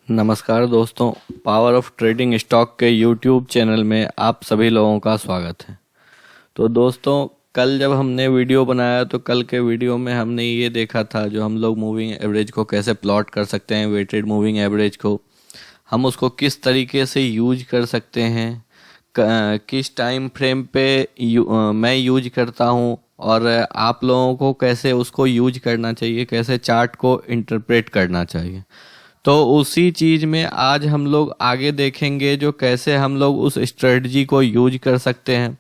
नमस्कार दोस्तों, power of trading stock के यूट्यूब चैनल में आप सभी लोगों का स्वागत है। तो दोस्तों, कल जब हमने वीडियो बनाया तो कल के वीडियो में हमने ये देखा था जो हम लोग मूविंग एवरेज को कैसे प्लॉट कर सकते हैं, वेटेड मूविंग एवरेज को हम उसको किस तरीके से यूज कर सकते हैं, किस टाइम फ्रेम पे मैं यूज करता हूँ और आप लोगों को कैसे उसको यूज करना चाहिए, कैसे चार्ट को इंटरप्रेट करना चाहिए। तो उसी चीज में आज हम लोग आगे देखेंगे जो कैसे हम लोग उस स्ट्रेटजी को यूज कर सकते हैं,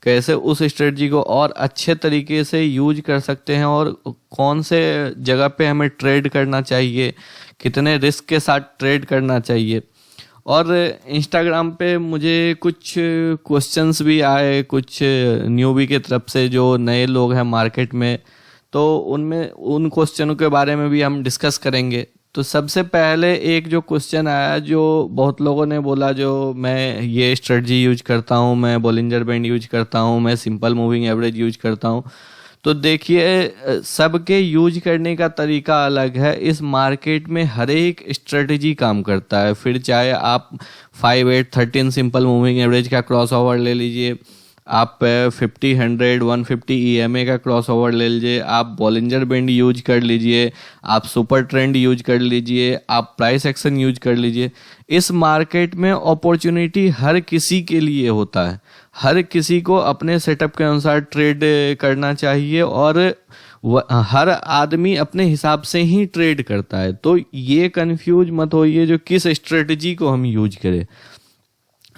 कैसे उस स्ट्रेटजी को और अच्छे तरीके से यूज कर सकते हैं और कौन से जगह पे हमें ट्रेड करना चाहिए, कितने रिस्क के साथ ट्रेड करना चाहिए। और इंस्टाग्राम पे मुझे कुछ क्वेश्चंस भी आए कुछ न्यूबी के तरफ से जो नए लोग हैं मार्केट में, तो उनमें उन क्वेश्चनों के बारे में भी हम डिस्कस करेंगे। तो सबसे पहले एक जो क्वेश्चन आया, जो बहुत लोगों ने बोला जो मैं ये स्ट्रेटजी यूज करता हूँ, मैं बॉलिंजर बैंड यूज करता हूँ, मैं सिंपल मूविंग एवरेज यूज करता हूँ। तो देखिए, सबके यूज करने का तरीका अलग है। इस मार्केट में हर एक स्ट्रेटजी काम करता है। फिर चाहे आप 5-8-13 सिंपल मूविंग एवरेज का क्रॉस ओवर ले लीजिए, आप 50-100-150 EMA का क्रॉस ओवर ले लीजिए, आप बॉलिंजर बैंड यूज कर लीजिए, आप सुपर ट्रेंड यूज कर लीजिए, आप प्राइस एक्शन यूज कर लीजिए। इस मार्केट में अपॉर्चुनिटी हर किसी के लिए होता है। हर किसी को अपने सेटअप के अनुसार ट्रेड करना चाहिए और हर आदमी अपने हिसाब से ही ट्रेड करता है। तो ये कंफ्यूज मत होइए जो किस स्ट्रेटजी को हम यूज करें।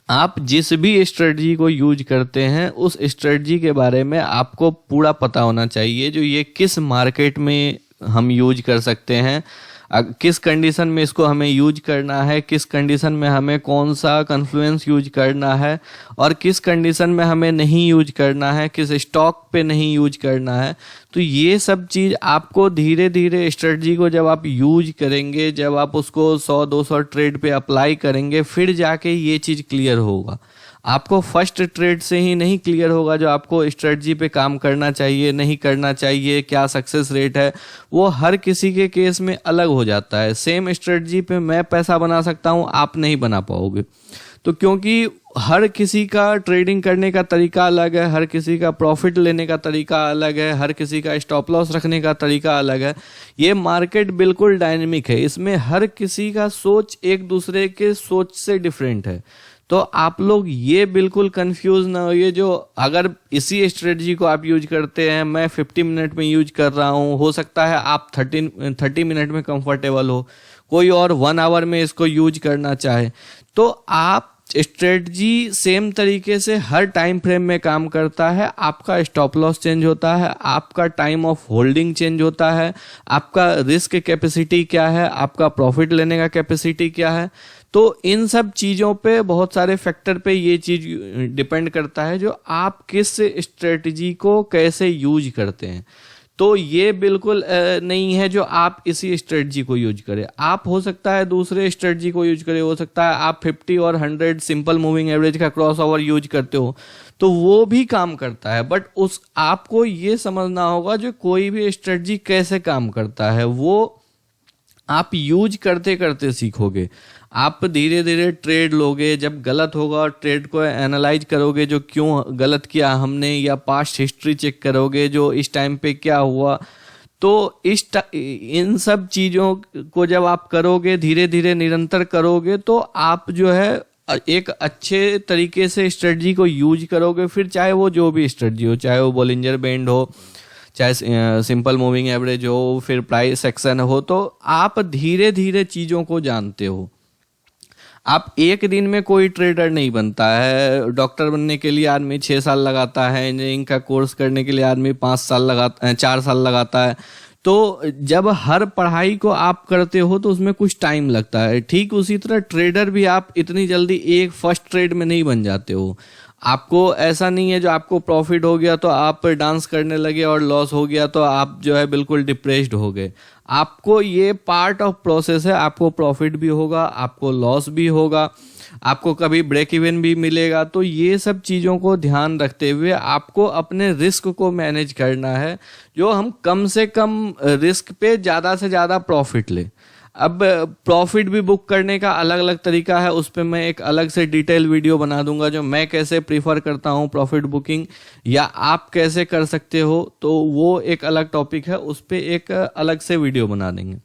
आप जिस भी स्ट्रेटजी को यूज करते हैं उस स्ट्रेटजी के बारे में आपको पूरा पता होना चाहिए जो ये किस मार्केट में हम यूज कर सकते हैं, किस कंडीशन में इसको हमें यूज करना है, किस कंडीशन में हमें कौन सा कन्फ्लुएंस यूज करना है और किस कंडीशन में हमें नहीं यूज करना है, किस स्टॉक पे नहीं यूज करना है। तो ये सब चीज़ आपको धीरे धीरे स्ट्रेटजी को जब आप यूज करेंगे, जब आप उसको 100-200 ट्रेड पे अप्लाई करेंगे, फिर जाके ये चीज़ क्लियर होगा। आपको फर्स्ट ट्रेड से ही नहीं क्लियर होगा जो आपको स्ट्रेटजी पे काम करना चाहिए, नहीं करना चाहिए, क्या सक्सेस रेट है। वो हर किसी के केस में अलग हो जाता है। सेम स्ट्रेटजी पे मैं पैसा बना सकता हूँ, आप नहीं बना पाओगे। तो क्योंकि हर किसी का ट्रेडिंग करने का तरीका अलग है, हर किसी का प्रॉफिट लेने का तरीका अलग है, हर किसी का स्टॉप लॉस रखने का तरीका अलग है। ये मार्केट बिल्कुल डायनेमिक है। इसमें हर किसी का सोच एक दूसरे के सोच से डिफरेंट है। तो आप लोग ये बिल्कुल कंफ्यूज ना होइए जो अगर इसी स्ट्रेटजी को आप यूज करते हैं, मैं 50 मिनट में यूज कर रहा हूँ, हो सकता है आप 30 मिनट में कंफर्टेबल हो, कोई और 1 आवर में इसको यूज करना चाहे। तो आप स्ट्रेटजी सेम तरीके से हर टाइम फ्रेम में काम करता है। आपका स्टॉप लॉस चेंज होता है, आपका टाइम ऑफ होल्डिंग चेंज होता है, आपका रिस्क कैपेसिटी क्या है, आपका प्रॉफिट लेने का कैपेसिटी क्या है। तो इन सब चीज़ों पे, बहुत सारे फैक्टर पे ये चीज़ डिपेंड करता है जो आप किस स्ट्रेटजी को कैसे यूज करते हैं। तो ये बिल्कुल नहीं है जो आप इसी स्ट्रेटजी को यूज करें। आप हो सकता है दूसरे स्ट्रेटजी को यूज करें, हो सकता है आप 50 और 100 सिंपल मूविंग एवरेज का क्रॉस ओवर यूज करते हो, तो वो भी काम करता है। बट उस आपको ये समझना होगा जो कोई भी स्ट्रेटजी कैसे काम करता है वो आप यूज करते करते सीखोगे। आप धीरे धीरे ट्रेड लोगे, जब गलत होगा ट्रेड को एनालाइज करोगे जो क्यों गलत किया हमने, या पास्ट हिस्ट्री चेक करोगे जो इस टाइम पे क्या हुआ। तो इन सब चीज़ों को जब आप करोगे, धीरे धीरे निरंतर करोगे, तो आप जो है एक अच्छे तरीके से स्ट्रेटजी को यूज करोगे। फिर चाहे वो जो भी स्ट्रेटजी हो, चाहे वो बॉलिंजर बैंड हो, चाहे सिंपल मूविंग एवरेज हो, फिर प्राइस एक्शन हो, तो आप धीरे धीरे चीज़ों को जानते हो। आप एक दिन में कोई ट्रेडर नहीं बनता है। डॉक्टर बनने के लिए आदमी 6 साल लगाता है, इंजीनियरिंग का कोर्स करने के लिए आदमी 4 साल लगाता है। तो जब हर पढ़ाई को आप करते हो तो उसमें कुछ टाइम लगता है। ठीक उसी तरह ट्रेडर भी आप इतनी जल्दी एक फर्स्ट ट्रेड में नहीं बन जाते हो। आपको ऐसा नहीं है जो आपको प्रॉफिट हो गया तो आप डांस करने लगे और लॉस हो गया तो आप जो है बिल्कुल डिप्रेस्ड हो गए। आपको ये पार्ट ऑफ प्रोसेस है। आपको प्रॉफिट भी होगा, आपको लॉस भी होगा, आपको कभी ब्रेक इवन भी मिलेगा। तो ये सब चीज़ों को ध्यान रखते हुए आपको अपने रिस्क को मैनेज करना है, जो हम कम से कम रिस्क पे ज़्यादा से ज़्यादा प्रॉफिट ले। अब प्रॉफिट भी बुक करने का अलग अलग तरीका है, उस पर मैं एक अलग से डिटेल वीडियो बना दूंगा, जो मैं कैसे प्रीफर करता हूं प्रॉफिट बुकिंग, या आप कैसे कर सकते हो, तो वो एक अलग टॉपिक है, उस पर एक अलग से वीडियो बना देंगे।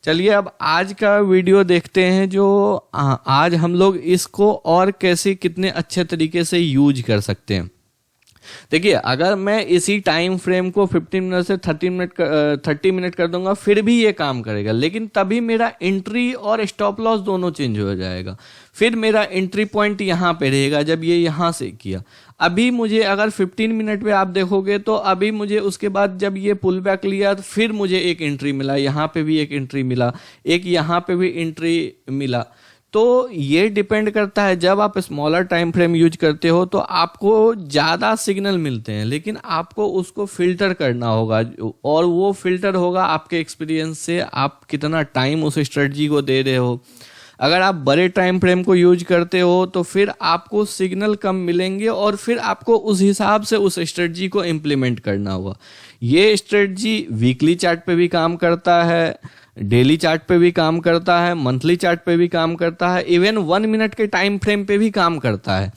चलिए अब आज का वीडियो देखते हैं, जो आज हम लोग इसको और कैसे कितने अच्छे तरीके से यूज कर सकते हैं। देखिए, अगर मैं इसी टाइम फ्रेम को 15 मिनट से 30 मिनट कर दूंगा फिर भी ये काम करेगा, लेकिन तभी मेरा एंट्री और स्टॉप लॉस दोनों चेंज हो जाएगा। फिर मेरा एंट्री पॉइंट यहाँ पे रहेगा जब ये यहाँ से किया। अभी मुझे अगर 15 मिनट पे आप देखोगे तो अभी मुझे उसके बाद जब ये पुल बैक लिया तो फिर मुझे एक एंट्री मिला, यहाँ पे भी एक एंट्री मिला, एक यहाँ पे भी एंट्री मिला। तो ये डिपेंड करता है, जब आप स्मॉलर टाइम फ्रेम यूज करते हो तो आपको ज़्यादा सिग्नल मिलते हैं, लेकिन आपको उसको फिल्टर करना होगा, और वो फिल्टर होगा आपके एक्सपीरियंस से, आप कितना टाइम उस स्ट्रेटजी को दे रहे हो। अगर आप बड़े टाइम फ्रेम को यूज करते हो तो फिर आपको सिग्नल कम मिलेंगे, और फिर आपको उस हिसाब से उस स्ट्रेटजी को इम्प्लीमेंट करना होगा। ये स्ट्रेटजी वीकली चार्ट पे भी काम करता है, डेली चार्ट पे भी काम करता है, मंथली चार्ट पे भी काम करता है, इवन 1 मिनट के टाइम फ्रेम पे भी काम करता है।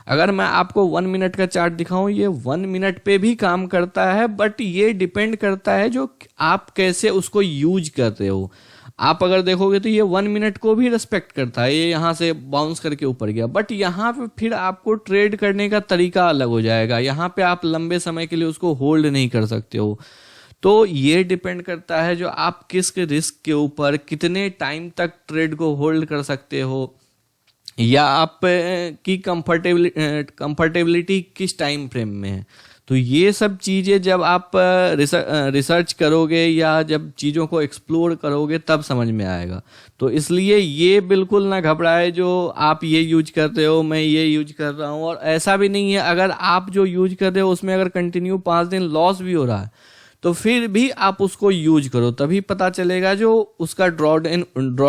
अगर मैं आपको 1 मिनट का चार्ट दिखाऊं, ये 1 मिनट पे भी काम करता है, बट ये डिपेंड करता है जो आप कैसे उसको यूज करते हो। आप अगर देखोगे तो ये 1 मिनट को भी रिस्पेक्ट करता है, ये यहाँ से बाउंस करके ऊपर गया, बट यहाँ पे फिर आपको ट्रेड करने का तरीका अलग हो जाएगा। यहाँ पे आप लंबे समय के लिए उसको होल्ड नहीं कर सकते हो। तो ये डिपेंड करता है जो आप किस रिस्क के ऊपर कितने टाइम तक ट्रेड को होल्ड कर सकते हो, या आप की कंफर्टेबिलिटी किस टाइम फ्रेम में है। तो ये सब चीज़ें जब आप रिसर्च करोगे या जब चीज़ों को एक्सप्लोर करोगे तब समझ में आएगा। तो इसलिए ये बिल्कुल ना घबराए जो आप ये यूज करते हो, मैं ये यूज कर रहा हूँ, और ऐसा भी नहीं है अगर आप जो यूज कर रहे हो उसमें अगर कंटिन्यू 5 दिन लॉस भी हो रहा है तो फिर भी आप उसको यूज करो, तभी पता चलेगा जो उसका ड्रॉ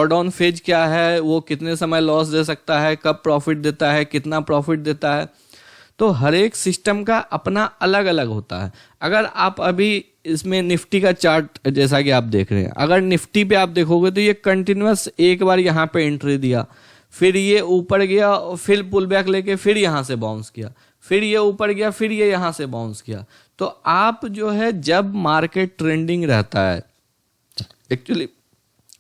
डाउन फेज क्या है, वो कितने समय लॉस दे सकता है, कब प्रॉफिट देता है, कितना प्रॉफिट देता है। तो हर एक सिस्टम का अपना अलग अलग होता है। अगर आप अभी इसमें निफ्टी का चार्ट जैसा कि आप देख रहे हैं, अगर निफ्टी पे आप देखोगे तो ये कंटिन्यूअस एक बार यहाँ पे एंट्री दिया, फिर ये ऊपर गया, फिर पुल बैक लेके फिर यहाँ से बाउंस किया, फिर ये ऊपर गया, फिर ये यहाँ से बाउंस किया। तो आप जो है जब मार्केट ट्रेंडिंग रहता है, एक्चुअली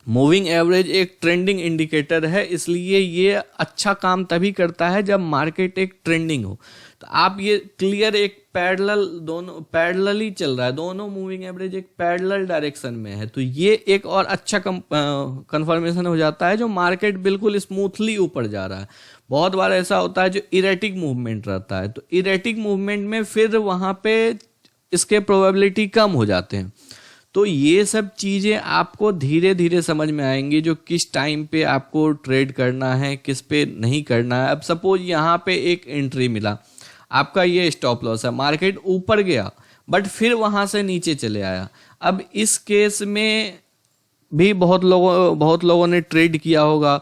मूविंग एवरेज एक ट्रेंडिंग इंडिकेटर है, इसलिए ये अच्छा काम तभी करता है जब मार्केट एक ट्रेंडिंग हो। तो आप ये क्लियर एक दोनों पैरेलल ही चल रहा है, दोनों मूविंग एवरेज एक पैरेलल डायरेक्शन में है, तो ये एक और अच्छा कंफर्मेशन हो जाता है जो मार्केट बिल्कुल स्मूथली ऊपर जा रहा है। बहुत बार ऐसा होता है जो इरेटिक मूवमेंट रहता है, तो इरेटिक मूवमेंट में फिर वहां पे इसके प्रोबेबिलिटी कम हो जाते हैं। तो ये सब चीज़ें आपको धीरे धीरे समझ में आएंगी, जो किस टाइम पे आपको ट्रेड करना है, किस पे नहीं करना है। अब सपोज यहाँ पे एक एंट्री मिला, आपका ये स्टॉप लॉस है, मार्केट ऊपर गया बट फिर वहाँ से नीचे चले आया। अब इस केस में भी बहुत लोगों ने ट्रेड किया होगा,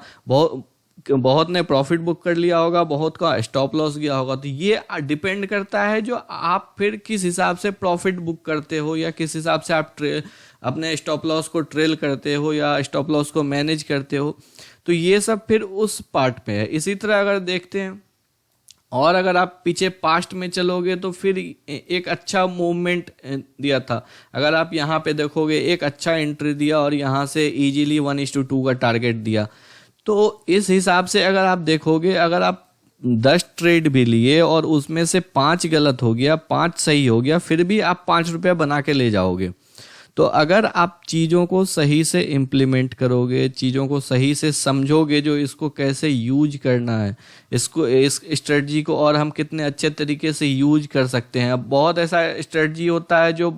बहुत ने प्रॉफिट बुक कर लिया होगा, बहुत का स्टॉप लॉस गया होगा। तो ये डिपेंड करता है जो आप फिर किस हिसाब से प्रॉफिट बुक करते हो, या किस हिसाब से आप अपने स्टॉप लॉस को ट्रेल करते हो या स्टॉप लॉस को मैनेज करते हो। तो ये सब फिर उस पार्ट पे है। इसी तरह अगर देखते हैं, और अगर आप पीछे पास्ट में चलोगे तो फिर एक अच्छा मूवमेंट दिया था। अगर आप यहाँ पे देखोगे एक अच्छा एंट्री दिया और यहाँ से इजीली 1:2 का टारगेट दिया। तो इस हिसाब से अगर आप देखोगे, अगर आप 10 ट्रेड भी लिए और उसमें से 5 गलत हो गया, 5 सही हो गया, फिर भी आप 5 रुपये बना के ले जाओगे। तो अगर आप चीज़ों को सही से इम्प्लीमेंट करोगे, चीज़ों को सही से समझोगे, जो इसको कैसे यूज करना है, इसको इस स्ट्रेटजी को और हम कितने अच्छे तरीके से यूज कर सकते हैं। अब बहुत ऐसा स्ट्रेटजी होता है जो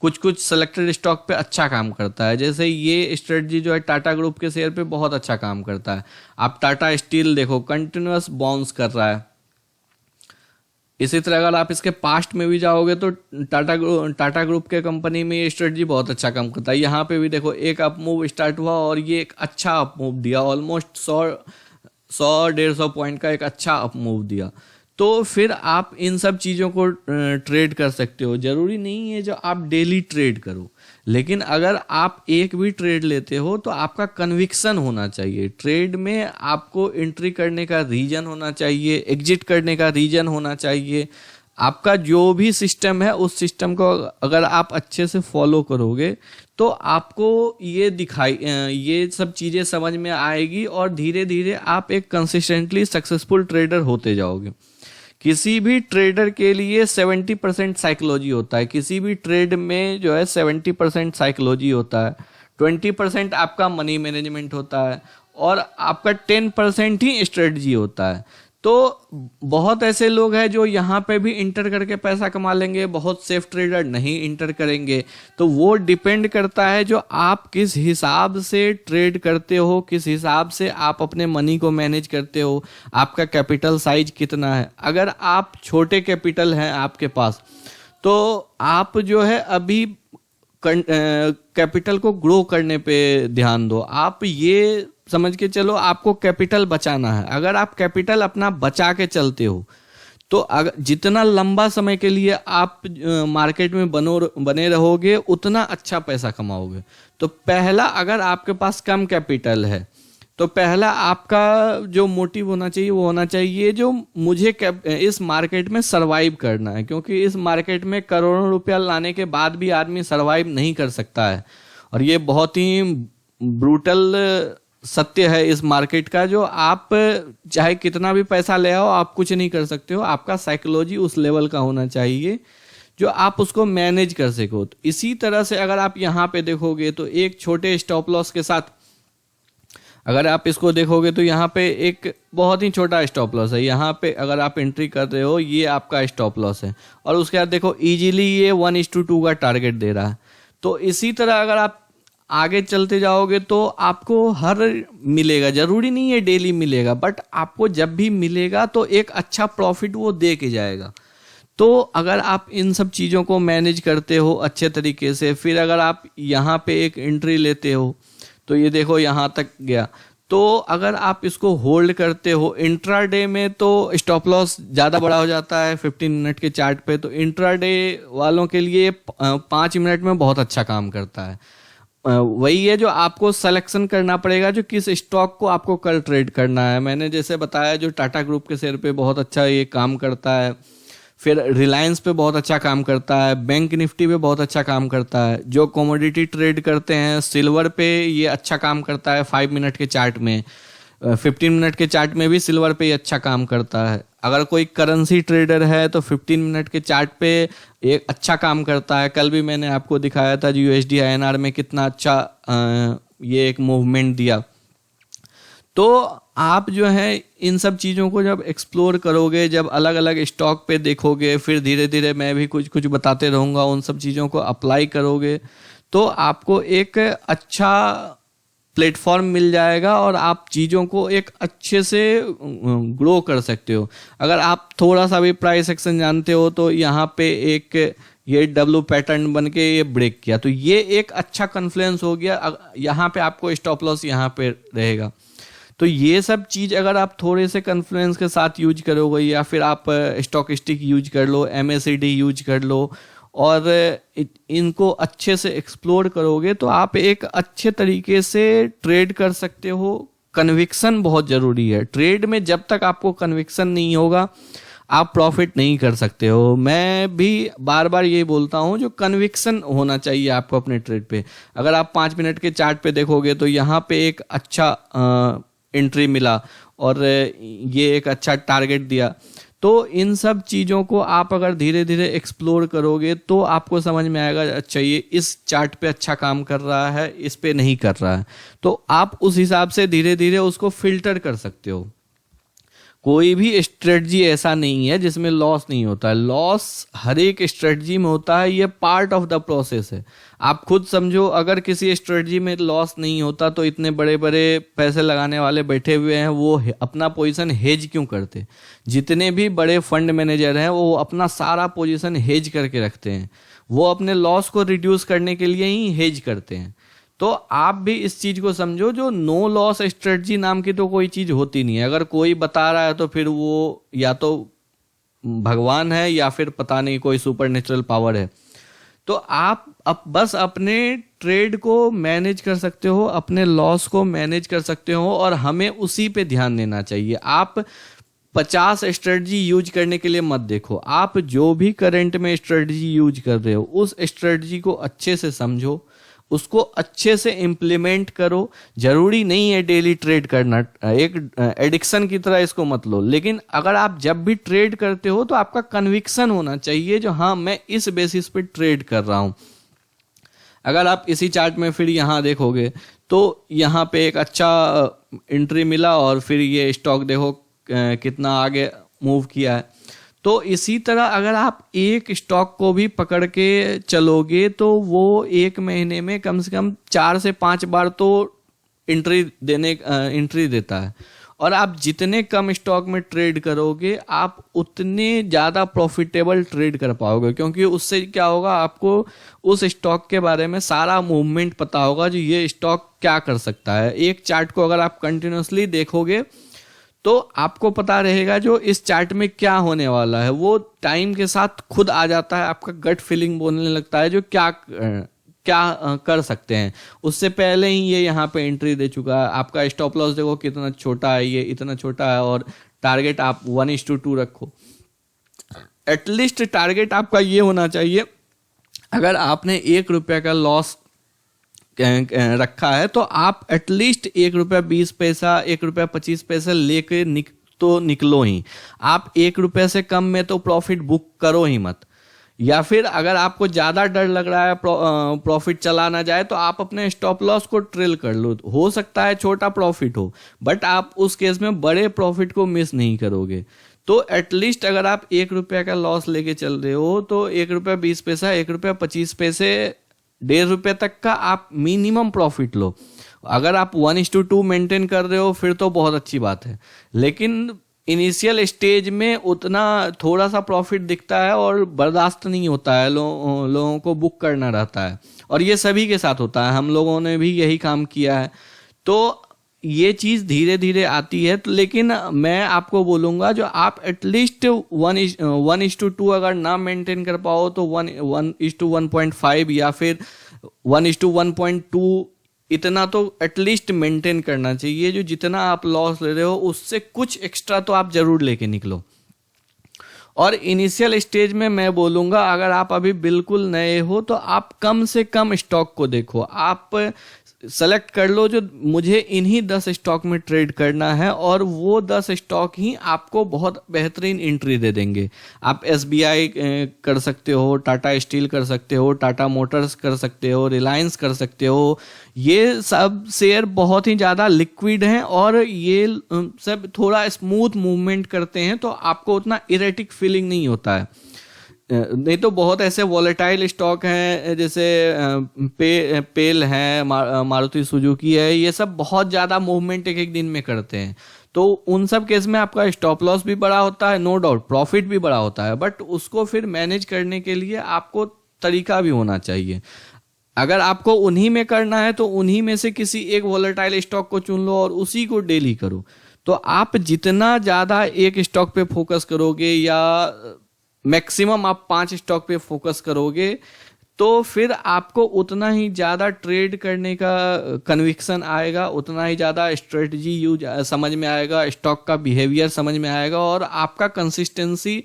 कुछ सेलेक्टेड स्टॉक पे अच्छा काम करता है। जैसे ये स्ट्रेटजी जो है टाटा ग्रुप के शेयर पे बहुत अच्छा काम करता है। आप टाटा स्टील देखो, कंटिन्यूअस बाउंस कर रहा है। इसी तरह अगर आप इसके पास्ट में भी जाओगे तो टाटा ग्रुप के कंपनी में ये स्ट्रेटजी बहुत अच्छा काम करता है। यहाँ पे भी देखो एक अप मूव स्टार्ट हुआ और ये एक अच्छा अप मूव दिया, ऑलमोस्ट 100-150 पॉइंट का एक अच्छा अप मूव दिया। तो फिर आप इन सब चीज़ों को ट्रेड कर सकते हो। जरूरी नहीं है जो आप डेली ट्रेड करो, लेकिन अगर आप एक भी ट्रेड लेते हो तो आपका कन्विक्शन होना चाहिए। ट्रेड में आपको एंट्री करने का रीजन होना चाहिए, एग्जिट करने का रीजन होना चाहिए। आपका जो भी सिस्टम है उस सिस्टम को अगर आप अच्छे से फॉलो करोगे तो आपको ये सब चीज़ें समझ में आएगी और धीरे धीरे आप एक कंसिस्टेंटली सक्सेसफुल ट्रेडर होते जाओगे। किसी भी ट्रेडर के लिए 70% साइकोलॉजी होता है, किसी भी ट्रेड में जो है 70% साइकोलॉजी होता है, 20% आपका मनी मैनेजमेंट होता है और आपका 10% ही स्ट्रेटजी होता है। तो बहुत ऐसे लोग हैं जो यहाँ पे भी इंटर करके पैसा कमा लेंगे, बहुत सेफ ट्रेडर नहीं इंटर करेंगे। तो वो डिपेंड करता है जो आप किस हिसाब से ट्रेड करते हो, किस हिसाब से आप अपने मनी को मैनेज करते हो, आपका कैपिटल साइज कितना है। अगर आप छोटे कैपिटल हैं आपके पास तो आप जो है अभी कैपिटल को ग्रो करने पे ध्यान दो। आप ये समझ के चलो आपको कैपिटल बचाना है। अगर आप कैपिटल अपना बचा के चलते हो तो अगर जितना लंबा समय के लिए आप मार्केट में बने रहोगे उतना अच्छा पैसा कमाओगे। तो पहला, अगर आपके पास कम कैपिटल है तो पहला आपका जो मोटिव होना चाहिए वो होना चाहिए जो मुझे इस मार्केट में सरवाइव करना है, क्योंकि इस मार्केट में करोड़ों रुपया लाने के बाद भी आदमी सरवाइव नहीं कर सकता है। और ये बहुत ही ब्रूटल सत्य है इस मार्केट का, जो आप चाहे कितना भी पैसा ले आओ आप कुछ नहीं कर सकते हो। आपका साइकोलॉजी उस लेवल का होना चाहिए जो आप उसको मैनेज कर सको। तो इसी तरह से अगर आप यहाँ पे देखोगे तो एक छोटे स्टॉप लॉस के साथ अगर आप इसको देखोगे तो यहाँ पे एक बहुत ही छोटा स्टॉप लॉस है। यहाँ पे अगर आप एंट्री कर रहे हो ये आपका स्टॉप लॉस है और उसके बाद देखो इजीली ये 1:2 का टारगेट दे रहा है। तो इसी तरह अगर आप आगे चलते जाओगे तो आपको हर मिलेगा, जरूरी नहीं है डेली मिलेगा, बट आपको जब भी मिलेगा तो एक अच्छा प्रॉफिट वो दे के जाएगा। तो अगर आप इन सब चीज़ों को मैनेज करते हो अच्छे तरीके से, फिर अगर आप यहाँ पे एक एंट्री लेते हो तो ये देखो यहाँ तक गया, तो अगर आप इसको होल्ड करते हो इंट्राडे में तो स्टॉप लॉस ज़्यादा बड़ा हो जाता है 15 मिनट के चार्ट पे। तो इंट्राडे वालों के लिए 5 मिनट में बहुत अच्छा काम करता है। वही है जो आपको सिलेक्शन करना पड़ेगा जो किस स्टॉक को आपको कल ट्रेड करना है। मैंने जैसे बताया जो टाटा ग्रुप के शेयर पे बहुत अच्छा ये काम करता है, फिर रिलायंस पे बहुत अच्छा काम करता है, बैंक निफ्टी पे बहुत अच्छा काम करता है। जो कमोडिटी ट्रेड करते हैं सिल्वर पे ये अच्छा काम करता है 5 मिनट के चार्ट में, 15 मिनट के चार्ट में भी सिल्वर पे ये अच्छा काम करता है। अगर कोई करेंसी ट्रेडर है तो 15 मिनट के चार्ट पे एक अच्छा काम करता है। कल भी मैंने आपको दिखाया था जो USD INR में कितना अच्छा ये एक मूवमेंट दिया। तो आप जो है इन सब चीज़ों को जब एक्सप्लोर करोगे, जब अलग अलग स्टॉक पे देखोगे, फिर धीरे धीरे मैं भी कुछ कुछ बताते रहूँगा, उन सब चीज़ों को अप्लाई करोगे तो आपको एक अच्छा प्लेटफॉर्म मिल जाएगा और आप चीज़ों को एक अच्छे से ग्रो कर सकते हो। अगर आप थोड़ा सा भी प्राइस एक्शन जानते हो तो यहाँ पे एक ये डब्ल्यू पैटर्न बन के ये ब्रेक किया तो ये एक अच्छा कॉन्फ्लुएंस हो गया। यहाँ पे आपको स्टॉप लॉस यहाँ पे रहेगा। तो ये सब चीज़ अगर आप थोड़े से कॉन्फ्लुएंस के साथ यूज करोगे या फिर आप स्टॉकिस्टिक यूज कर लो, MACD यूज कर लो और इनको अच्छे से एक्सप्लोर करोगे तो आप एक अच्छे तरीके से ट्रेड कर सकते हो। कन्विक्शन बहुत ज़रूरी है ट्रेड में। जब तक आपको कन्विक्शन नहीं होगा आप प्रॉफिट नहीं कर सकते हो। मैं भी बार बार ये बोलता हूँ जो कन्विक्शन होना चाहिए आपको अपने ट्रेड पे। अगर आप 5 मिनट के चार्ट पे देखोगे तो यहाँ पे एक अच्छा एंट्री मिला और ये एक अच्छा टारगेट दिया। तो इन सब चीज़ों को आप अगर धीरे धीरे एक्सप्लोर करोगे तो आपको समझ में आएगा अच्छा ये इस चार्ट पे अच्छा काम कर रहा है, इस पे नहीं कर रहा है। तो आप उस हिसाब से धीरे धीरे उसको फिल्टर कर सकते हो। कोई भी स्ट्रेटजी ऐसा नहीं है जिसमें लॉस नहीं होता है। लॉस हर एक स्ट्रेटजी में होता है, ये पार्ट ऑफ द प्रोसेस है। आप खुद समझो अगर किसी स्ट्रेटजी में लॉस नहीं होता तो इतने बड़े बड़े पैसे लगाने वाले बैठे हुए हैं वो अपना पोजीशन हेज क्यों करते? जितने भी बड़े फंड मैनेजर हैं वो अपना सारा पोजीशन हेज करके रखते हैं। वो अपने लॉस को रिड्यूस करने के लिए ही हेज करते हैं। तो आप भी इस चीज को समझो जो नो लॉस स्ट्रेटजी नाम की तो कोई चीज होती नहीं है। अगर कोई बता रहा है तो फिर वो या तो भगवान है या फिर पता नहीं कोई सुपर नेचुरल पावर है। तो आप बस अपने ट्रेड को मैनेज कर सकते हो, अपने लॉस को मैनेज कर सकते हो, और हमें उसी पे ध्यान देना चाहिए। आप 50 स्ट्रेटजी यूज करने के लिए मत देखो। आप जो भी करंट में स्ट्रेटजी यूज कर रहे हो उस स्ट्रेटजी को अच्छे से समझो, उसको अच्छे से इम्प्लीमेंट करो। जरूरी नहीं है डेली ट्रेड करना, एक एडिक्शन की तरह इसको मत लो, लेकिन अगर आप जब भी ट्रेड करते हो तो आपका कन्विक्शन होना चाहिए जो हाँ मैं इस बेसिस पे ट्रेड कर रहा हूं। अगर आप इसी चार्ट में फिर यहाँ देखोगे तो यहाँ पे एक अच्छा एंट्री मिला और फिर ये स्टॉक देखो कितना आगे मूव किया है। तो इसी तरह अगर आप एक स्टॉक को भी पकड़ के चलोगे तो वो एक महीने में कम से कम 4 से 5 बार तो एंट्री देता है। और आप जितने कम स्टॉक में ट्रेड करोगे आप उतने ज़्यादा प्रॉफिटेबल ट्रेड कर पाओगे, क्योंकि उससे क्या होगा, आपको उस स्टॉक के बारे में सारा मूवमेंट पता होगा जो ये स्टॉक क्या कर सकता है। एक चार्ट को अगर आप कंटिन्यूसली देखोगे तो आपको पता रहेगा जो इस चार्ट में क्या होने वाला है। वो टाइम के साथ खुद आ जाता है, आपका गट फीलिंग बोलने लगता है जो क्या कर सकते हैं। उससे पहले ही ये यहाँ पे एंट्री दे चुका है। आपका स्टॉप लॉस देखो कितना छोटा है, ये इतना छोटा है, और टारगेट आप 1:2 रखो। एटलीस्ट टारगेट आपका ये होना चाहिए, अगर आपने 1 रुपये का लॉस रखा है तो आप एटलीस्ट 1 रुपया 20 पैसा, 1 रुपया 25 पैसा लेके निकलो ही। आप 1 रुपये से कम में तो प्रॉफिट बुक करो ही मत। या फिर अगर आपको ज़्यादा डर लग रहा है प्रॉफिट चला ना जाए तो आप अपने स्टॉप लॉस को ट्रिल कर लो। हो सकता है छोटा प्रॉफिट हो, बट आप उस केस में बड़े प्रॉफिट को मिस नहीं करोगे। तो एटलीस्ट अगर आप 1 रुपये का लॉस लेके चल रहे हो तो 1 रुपया 20 पैसा, 1 रुपया 25 पैसे, 1.5 रुपये तक का आप मिनिमम प्रॉफिट लो। अगर आप 1:2 मेंटेन कर रहे हो फिर तो बहुत अच्छी बात है, लेकिन इनिशियल स्टेज में उतना थोड़ा सा प्रॉफिट दिखता है और बर्दाश्त नहीं होता है, लोगों को बुक करना रहता है, और ये सभी के साथ होता है। हम लोगों ने भी यही काम किया है। तो ये चीज़ धीरे धीरे आती है। तो लेकिन मैं आपको बोलूँगा जो आप एटलीस्ट 1:2 अगर ना मेंटेन कर पाओ तो 1:1.5 या फिर 1:1.2 इतना तो एटलीस्ट मेंटेन करना चाहिए। जो जितना आप लॉस ले रहे हो उससे कुछ एक्स्ट्रा तो आप जरूर लेके निकलो। और इनिशियल स्टेज में मैं बोलूँगा अगर आप अभी बिल्कुल नए हो तो आप कम से कम स्टॉक को देखो। आप सेलेक्ट कर लो जो मुझे इन्हीं 10 स्टॉक में ट्रेड करना है, और वो 10 स्टॉक ही आपको बहुत बेहतरीन एंट्री दे देंगे। आप SBI कर सकते हो, टाटा स्टील कर सकते हो, टाटा मोटर्स कर सकते हो, रिलायंस कर सकते हो। ये सब शेयर बहुत ही ज़्यादा लिक्विड हैं और ये सब थोड़ा स्मूथ मूवमेंट करते हैं, तो आपको उतना इरेटिक फीलिंग नहीं होता है। नहीं तो बहुत ऐसे वॉलेटाइल स्टॉक हैं जैसे पेल है, मारुति सुजुकी है, ये सब बहुत ज़्यादा मूवमेंट एक दिन में करते हैं। तो उन सब केस में आपका स्टॉप लॉस भी बड़ा होता है, नो डाउट प्रॉफिट भी बड़ा होता है, बट उसको फिर मैनेज करने के लिए आपको तरीका भी होना चाहिए। अगर आपको उन्हीं में करना है तो उन्हीं में से किसी एक वॉलेटाइल स्टॉक को चुन लो और उसी को डेली करो। तो आप जितना ज़्यादा एक स्टॉक पे फोकस करोगे या मैक्सिमम आप 5 स्टॉक पे फोकस करोगे तो फिर आपको उतना ही ज़्यादा ट्रेड करने का कन्विक्शन आएगा, उतना ही ज़्यादा स्ट्रेटजी यूज समझ में आएगा, स्टॉक का बिहेवियर समझ में आएगा, और आपका कंसिस्टेंसी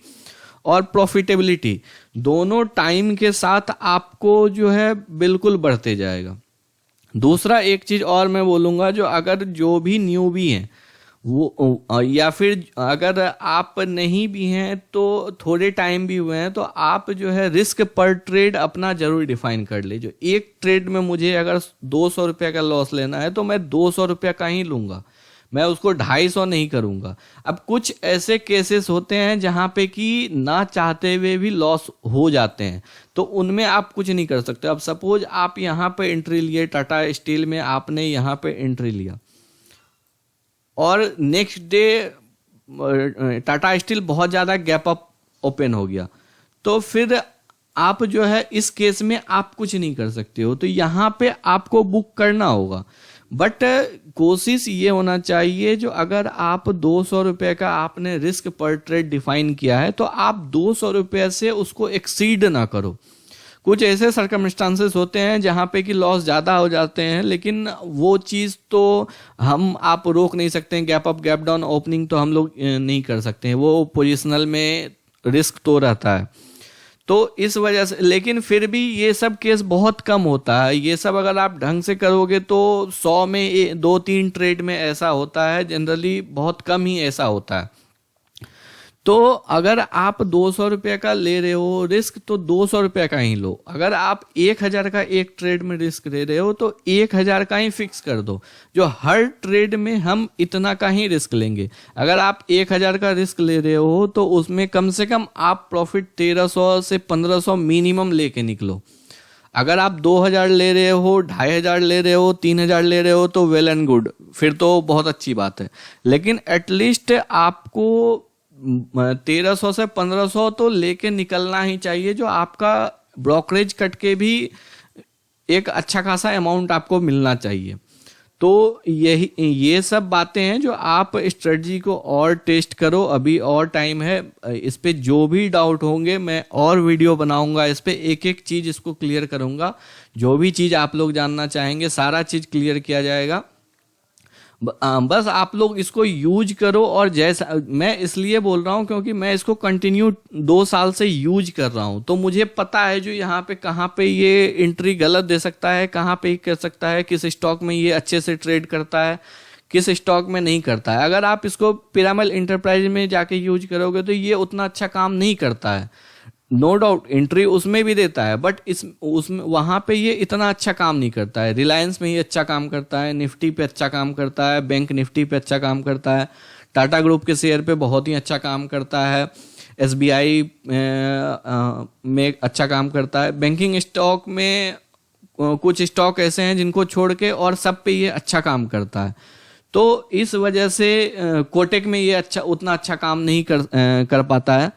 और प्रॉफिटेबिलिटी दोनों टाइम के साथ आपको जो है बिल्कुल बढ़ते जाएगा। दूसरा एक चीज़ और मैं बोलूँगा, जो अगर जो भी न्यूबी हैं वो, या फिर अगर आप नहीं भी हैं तो थोड़े टाइम भी हुए हैं, तो आप जो है रिस्क पर ट्रेड अपना जरूर डिफाइन कर ले। जो एक ट्रेड में मुझे अगर 200 रुपये का लॉस लेना है तो मैं 200 रुपये का ही लूँगा, मैं उसको 250 नहीं करूँगा। अब कुछ ऐसे केसेस होते हैं जहाँ पे कि ना चाहते हुए भी लॉस हो जाते हैं, तो उनमें आप कुछ नहीं कर सकते। अब सपोज आप यहाँ पे एंट्री लिए, टाटा स्टील में आपने यहाँ पे एंट्री लिया और नेक्स्ट डे टाटा स्टील बहुत ज़्यादा गैप अप ओपन हो गया, तो फिर आप जो है इस केस में आप कुछ नहीं कर सकते हो। तो यहाँ पे आपको बुक करना होगा। बट कोशिश ये होना चाहिए, जो अगर आप 200 रुपये का आपने रिस्क पर ट्रेड डिफाइन किया है तो आप 200 रुपये से उसको एक्सीड ना करो। कुछ ऐसे सर्कमस्टांसेस होते हैं जहाँ पे कि लॉस ज़्यादा हो जाते हैं, लेकिन वो चीज़ तो आप रोक नहीं सकते हैं। Gap up gap down opening तो हम लोग नहीं कर सकते हैं, वो पोजिशनल में रिस्क तो रहता है। तो इस वजह से, लेकिन फिर भी ये सब केस बहुत कम होता है। ये सब अगर आप ढंग से करोगे तो 100 में 2-3 ट्रेड में ऐसा होता है, जनरली बहुत कम ही ऐसा होता है। तो अगर आप 200 रुपये का ले रहे हो रिस्क तो 200 रुपये का ही लो। अगर आप 1000 का एक ट्रेड में रिस्क ले रहे हो तो 1000 का ही फिक्स कर दो, जो हर ट्रेड में हम इतना का ही रिस्क लेंगे। अगर आप 1000 का रिस्क ले रहे हो तो उसमें कम से कम आप प्रॉफिट 1300 से 1500 मिनिमम लेके निकलो। अगर आप 2000 ले रहे हो, 2500 ले रहे हो, 3000 ले रहे हो तो वेल एंड गुड, फिर तो बहुत अच्छी बात है। लेकिन एटलीस्ट आपको 1300 से 1500 तो लेके निकलना ही चाहिए, जो आपका ब्रोकरेज कट के भी एक अच्छा खासा अमाउंट आपको मिलना चाहिए। तो ये सब बातें हैं जो आप स्ट्रेटजी को और टेस्ट करो, अभी और टाइम है। इस पे जो भी डाउट होंगे मैं और वीडियो बनाऊंगा, इस पे एक एक चीज इसको क्लियर करूंगा। जो भी चीज आप लोग जानना चाहेंगे सारा चीज क्लियर किया जाएगा। बस आप लोग इसको यूज करो। और जैसा मैं इसलिए बोल रहा हूँ क्योंकि मैं इसको कंटिन्यू 2 साल से यूज कर रहा हूँ, तो मुझे पता है जो यहाँ पे कहाँ पे ये एंट्री गलत दे सकता है, कहाँ पे कर सकता है, किस स्टॉक में ये अच्छे से ट्रेड करता है, किस स्टॉक में नहीं करता है। अगर आप इसको पिरामिड इंटरप्राइज में जाके यूज करोगे तो ये उतना अच्छा काम नहीं करता है। नो डाउट एंट्री उसमें भी देता है, बट उसमें वहां पे ये इतना अच्छा काम नहीं करता है। रिलायंस में ये अच्छा काम करता है, निफ्टी पे अच्छा काम करता है, बैंक निफ्टी पे अच्छा काम करता है, टाटा ग्रुप के शेयर पे बहुत ही अच्छा काम करता है, एसबीआई में अच्छा काम करता है। बैंकिंग स्टॉक में कुछ स्टॉक ऐसे हैं जिनको छोड़ के और सब पे ये अच्छा काम करता है। तो इस वजह से कोटेक में ये उतना अच्छा काम नहीं कर पाता है।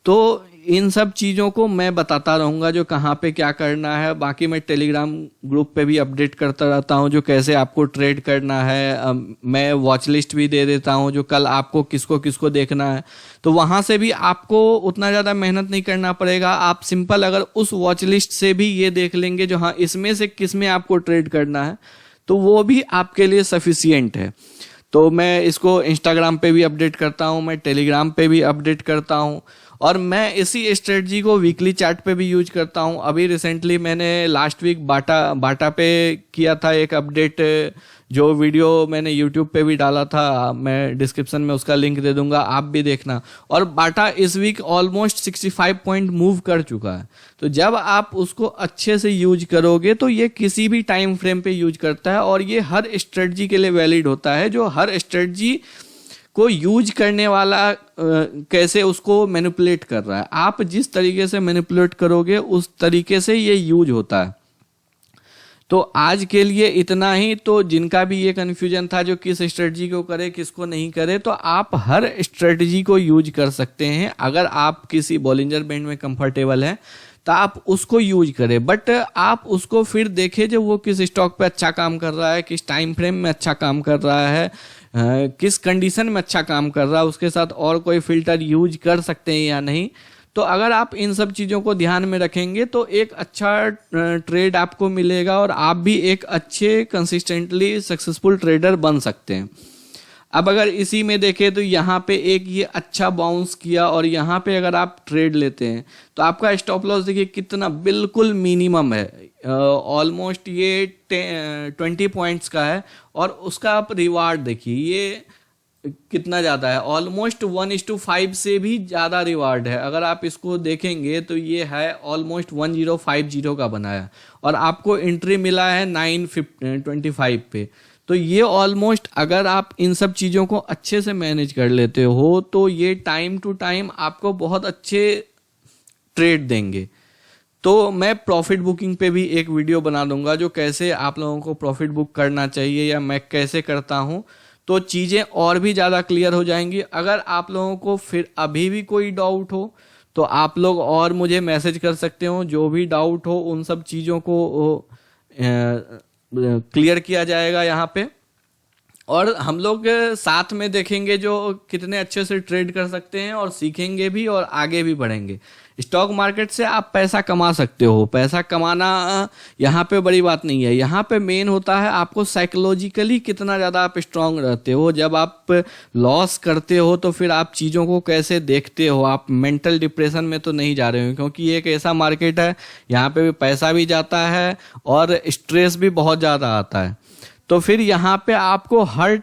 तो इन सब चीज़ों को मैं बताता रहूँगा जो कहाँ पे क्या करना है। बाकी मैं टेलीग्राम ग्रुप पे भी अपडेट करता रहता हूँ जो कैसे आपको ट्रेड करना है। मैं वॉच लिस्ट भी दे देता हूँ जो कल आपको किसको किसको देखना है, तो वहाँ से भी आपको उतना ज़्यादा मेहनत नहीं करना पड़ेगा। आप सिंपल अगर उस वॉच लिस्ट से भी ये देख लेंगे जो हाँ इसमें से किस में आपको ट्रेड करना है, तो वो भी आपके लिए सफिशियंट है। तो मैं इसको इंस्टाग्राम पे भी अपडेट करता हूँ, मैं टेलीग्राम पे भी अपडेट करता हूँ, और मैं इसी स्ट्रेटजी को वीकली चार्ट पे भी यूज करता हूँ। अभी रिसेंटली मैंने लास्ट वीक बाटा पे किया था एक अपडेट, जो वीडियो मैंने यूट्यूब पे भी डाला था, मैं डिस्क्रिप्शन में उसका लिंक दे दूंगा, आप भी देखना। और बाटा इस वीक ऑलमोस्ट 65 पॉइंट मूव कर चुका है। तो जब आप उसको अच्छे से यूज करोगे तो ये किसी भी टाइम फ्रेम पे यूज करता है, और ये हर स्ट्रेटजी के लिए वैलिड होता है। जो हर स्ट्रेटजी को यूज करने वाला कैसे उसको मैनिपुलेट कर रहा है, आप जिस तरीके से मैनिपुलेट करोगे उस तरीके से ये यूज होता है। तो आज के लिए इतना ही। तो जिनका भी ये कन्फ्यूजन था जो किस स्ट्रेटजी को करे किसको नहीं करे, तो आप हर स्ट्रेटजी को यूज कर सकते हैं। अगर आप किसी बॉलिंजर बैंड में कंफर्टेबल हैं तो आप उसको यूज करें, बट आप उसको फिर देखें जो वो किस स्टॉक पे अच्छा काम कर रहा है, किस टाइम फ्रेम में अच्छा काम कर रहा है, किस कंडीशन में अच्छा काम कर रहा है, उसके साथ और कोई फिल्टर यूज कर सकते हैं या नहीं। तो अगर आप इन सब चीज़ों को ध्यान में रखेंगे तो एक अच्छा ट्रेड आपको मिलेगा और आप भी एक अच्छे कंसिस्टेंटली सक्सेसफुल ट्रेडर बन सकते हैं। अब अगर इसी में देखें तो यहाँ पे एक ये अच्छा बाउंस किया, और यहाँ पे अगर आप ट्रेड लेते हैं तो आपका स्टॉप लॉस देखिए कितना बिल्कुल मिनिमम है, ऑलमोस्ट ये 20 पॉइंट्स का है, और उसका आप रिवार्ड देखिए ये कितना ज़्यादा है, ऑलमोस्ट 1:5 से भी ज़्यादा रिवार्ड है। अगर आप इसको देखेंगे तो ये है ऑलमोस्ट 1050 का बनाया, और आपको एंट्री मिला है 925 पे। तो ये ऑलमोस्ट अगर आप इन सब चीज़ों को अच्छे से मैनेज कर लेते हो तो ये टाइम टू टाइम आपको बहुत अच्छे ट्रेड देंगे। तो मैं प्रॉफिट बुकिंग पे भी एक वीडियो बना दूंगा जो कैसे आप लोगों को प्रॉफिट बुक करना चाहिए या मैं कैसे करता हूँ, तो चीज़ें और भी ज़्यादा क्लियर हो जाएंगी। अगर आप लोगों को फिर अभी भी कोई डाउट हो तो आप लोग और मुझे मैसेज कर सकते हो, जो भी डाउट हो उन सब चीज़ों को क्लियर किया जाएगा यहाँ पे, और हम लोग साथ में देखेंगे जो कितने अच्छे से ट्रेड कर सकते हैं, और सीखेंगे भी और आगे भी बढ़ेंगे। स्टॉक मार्केट से आप पैसा कमा सकते हो, पैसा कमाना यहाँ पे बड़ी बात नहीं है। यहाँ पे मेन होता है आपको साइकोलॉजिकली कितना ज़्यादा आप स्ट्रांग रहते हो। जब आप लॉस करते हो तो फिर आप चीज़ों को कैसे देखते हो, आप मेंटल डिप्रेशन में तो नहीं जा रहे हो, क्योंकि ये एक ऐसा मार्केट है यहाँ पे पैसा भी जाता है और स्ट्रेस भी बहुत ज़्यादा आता है। तो फिर यहाँ पे आपको हर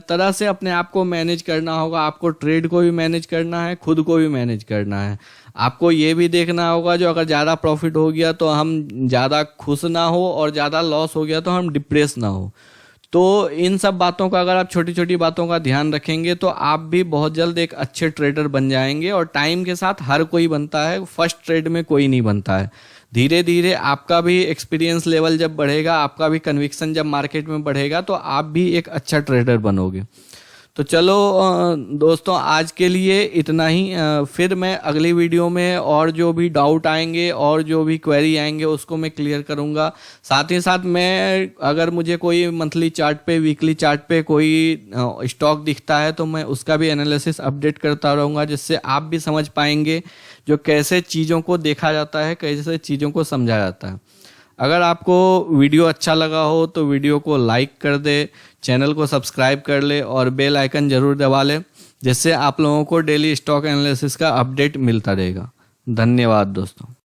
तरह से अपने आप को मैनेज करना होगा। आपको ट्रेड को भी मैनेज करना है, खुद को भी मैनेज करना है। आपको ये भी देखना होगा जो अगर ज़्यादा प्रॉफिट हो गया तो हम ज़्यादा खुश ना हो, और ज़्यादा लॉस हो गया तो हम डिप्रेस ना हो। तो इन सब बातों का अगर आप छोटी छोटी बातों का ध्यान रखेंगे तो आप भी बहुत जल्द एक अच्छे ट्रेडर बन जाएंगे। और टाइम के साथ हर कोई बनता है, फर्स्ट ट्रेड में कोई नहीं बनता है। धीरे धीरे आपका भी एक्सपीरियंस लेवल जब बढ़ेगा, आपका भी कन्विक्शन जब मार्केट में बढ़ेगा, तो आप भी एक अच्छा ट्रेडर बनोगे। तो चलो दोस्तों, आज के लिए इतना ही। फिर मैं अगली वीडियो में और जो भी डाउट आएंगे और जो भी क्वेरी आएंगे उसको मैं क्लियर करूंगा। साथ ही साथ मैं अगर मुझे कोई मंथली चार्ट पे, वीकली चार्ट पे कोई स्टॉक दिखता है तो मैं उसका भी एनालिसिस अपडेट करता रहूँगा, जिससे आप भी समझ पाएंगे जो कैसे चीज़ों को देखा जाता है, कैसे चीज़ों को समझा जाता है। अगर आपको वीडियो अच्छा लगा हो तो वीडियो को लाइक कर दे, चैनल को सब्सक्राइब कर ले और बेल आइकन जरूर दबा ले, जिससे आप लोगों को डेली स्टॉक एनालिसिस का अपडेट मिलता रहेगा। धन्यवाद दोस्तों।